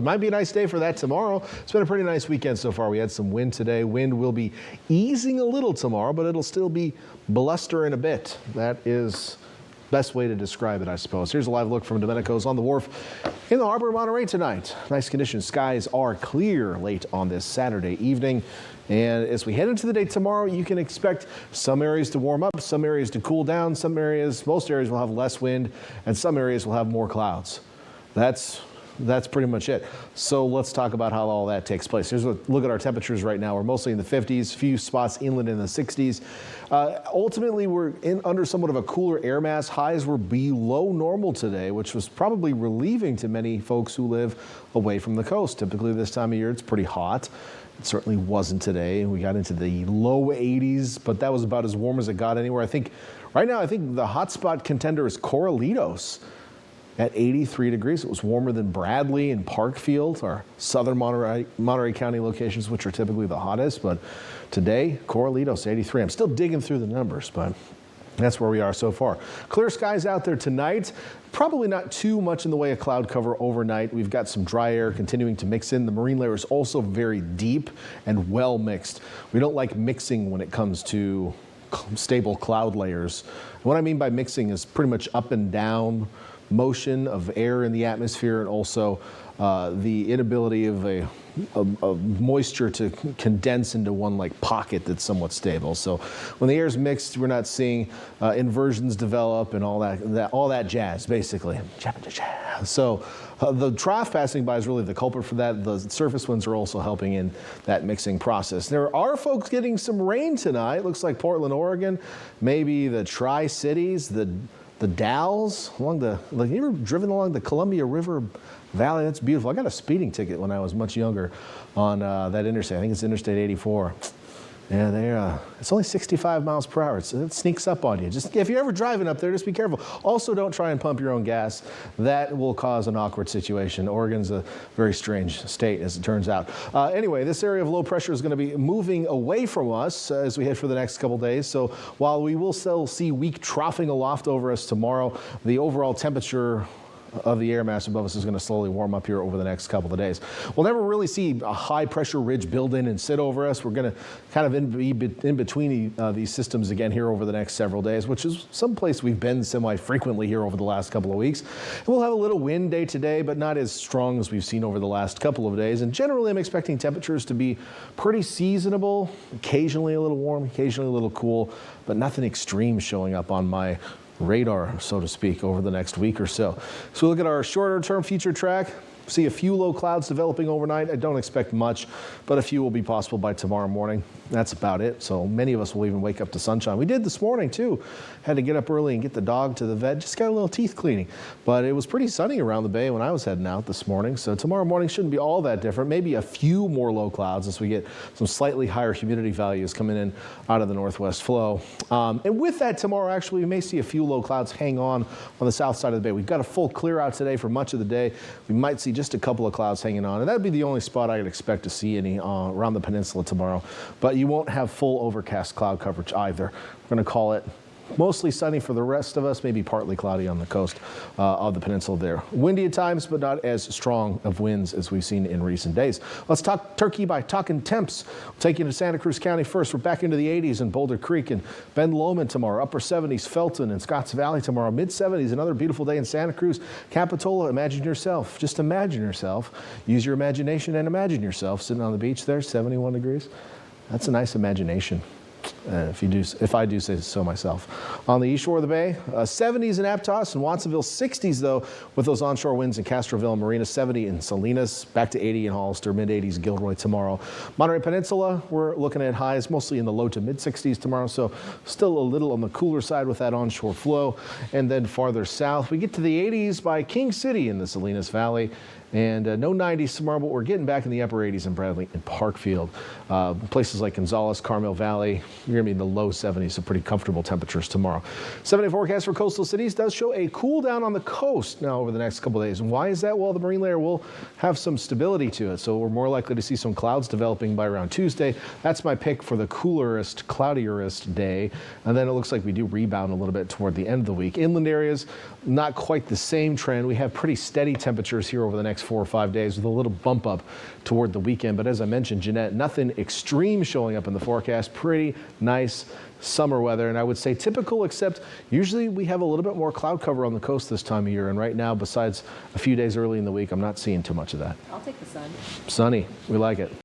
It might be a nice day for that tomorrow. It's been a pretty nice weekend so far. We had some wind today. Wind will be easing a little tomorrow, but it'll still be blustering a bit. That is best way to describe it, I suppose. Here's a live look from Domenico's on the wharf in the harbor of Monterey tonight. Nice conditions. Skies are clear late on this Saturday evening. And as we head into the day tomorrow, you can expect some areas to warm up, some areas to cool down, most areas will have less wind, and some areas will have more clouds. That's pretty much it. So let's talk about how all that takes place. Here's a look at our temperatures right now. We're mostly in the 50s, few spots inland in the 60s. Ultimately, we're under somewhat of a cooler air mass. Highs were below normal today, which was probably relieving to many folks who live away from the coast. Typically this time of year, it's pretty hot. It certainly wasn't today. We got into the low 80s, but that was about as warm as it got anywhere. Right now, I think the hotspot contender is Corralitos at 83 degrees. It was warmer than Bradley and Parkfield, our southern Monterey County locations, which are typically the hottest. But today, Corralitos 83. I'm still digging through the numbers, but that's where we are so far. Clear skies out there tonight. Probably not too much in the way of cloud cover overnight. We've got some dry air continuing to mix in. The marine layer is also very deep and well mixed. We don't like mixing when it comes to stable cloud layers. What I mean by mixing is pretty much up and down motion of air in the atmosphere, and also the inability of moisture to condense into one like pocket that's somewhat stable. So when the air is mixed, we're not seeing inversions develop and all that jazz, basically. So the trough passing by is really the culprit for that. The surface winds are also helping in that mixing process. There are folks getting some rain tonight. Looks like Portland, Oregon, maybe the Tri-Cities, the Dalles, you ever driven along the Columbia River Valley? That's beautiful. I got a speeding ticket when I was much younger on that interstate. I think it's Interstate 84. Yeah, it's only 65 miles per hour. It sneaks up on you. Just if you're ever driving up there, just be careful. Also, don't try and pump your own gas. That will cause an awkward situation. Oregon's a very strange state, as it turns out. Anyway, this area of low pressure is going to be moving away from us as we head for the next couple days. So while we will still see weak troughing aloft over us tomorrow, the overall temperature of the air mass above us is going to slowly warm up here over the next couple of days. We'll never really see a high pressure ridge build in and sit over us. We're going to kind of be in between these systems again here over the next several days, which is someplace we've been semi-frequently here over the last couple of weeks. And we'll have a little wind day today, but not as strong as we've seen over the last couple of days. And generally, I'm expecting temperatures to be pretty seasonable, occasionally a little warm, occasionally a little cool, but nothing extreme showing up on my radar, so to speak, over the next week or so. So we look at our shorter term future track. See a few low clouds developing overnight. I don't expect much, but a few will be possible by tomorrow morning. That's about it. So many of us will even wake up to sunshine. We did this morning too. Had to get up early and get the dog to the vet. Just got a little teeth cleaning. But it was pretty sunny around the bay when I was heading out this morning. So tomorrow morning shouldn't be all that different. Maybe a few more low clouds as we get some slightly higher humidity values coming in out of the northwest flow. And with that tomorrow, actually, we may see a few low clouds hang on the south side of the bay. We've got a full clear out today for much of the day. We might see just a couple of clouds hanging on, and that'd be the only spot I would expect to see any around the peninsula tomorrow. But you won't have full overcast cloud coverage either. We're going to call it mostly sunny for the rest of us, maybe partly cloudy on the coast of the peninsula there. Windy at times, but not as strong of winds as we've seen in recent days. Let's talk Turkey by talking temps. We'll take you to Santa Cruz County first. We're back into the 80s in Boulder Creek and Ben Lomond tomorrow. Upper 70s, Felton and Scotts Valley tomorrow. Mid 70s, another beautiful day in Santa Cruz. Capitola, imagine yourself. Just imagine yourself. Use your imagination and imagine yourself sitting on the beach there, 71 degrees. That's a nice imagination. If I do say so myself. On the east shore of the bay, 70s in Aptos and Watsonville, 60s though with those onshore winds in Castroville and Marina, 70 in Salinas, back to 80 in Hollister, mid 80s Gilroy tomorrow. Monterey Peninsula, we're looking at highs mostly in the low to mid 60s tomorrow, so still a little on the cooler side with that onshore flow. And then farther south, we get to the 80s by King City in the Salinas Valley. And no 90s tomorrow, but we're getting back in the upper 80s in Bradley and Parkfield. Places like Gonzales, Carmel Valley, you're going to be in the low 70s, so pretty comfortable temperatures tomorrow. 7-day forecast for coastal cities does show a cool down on the coast now over the next couple of days. And why is that? Well, the marine layer will have some stability to it, so we're more likely to see some clouds developing by around Tuesday. That's my pick for the coolerest, cloudierest day. And then it looks like we do rebound a little bit toward the end of the week. Inland areas, not quite the same trend. We have pretty steady temperatures here over the next next 4 or 5 days with a little bump up toward the weekend. But as I mentioned, Jeanette, nothing extreme showing up in the forecast. Pretty nice summer weather, and I would say typical, except usually we have a little bit more cloud cover on the coast this time of year. And right now, besides a few days early in the week, I'm not seeing too much of that. I'll take the sun. Sunny, we like it.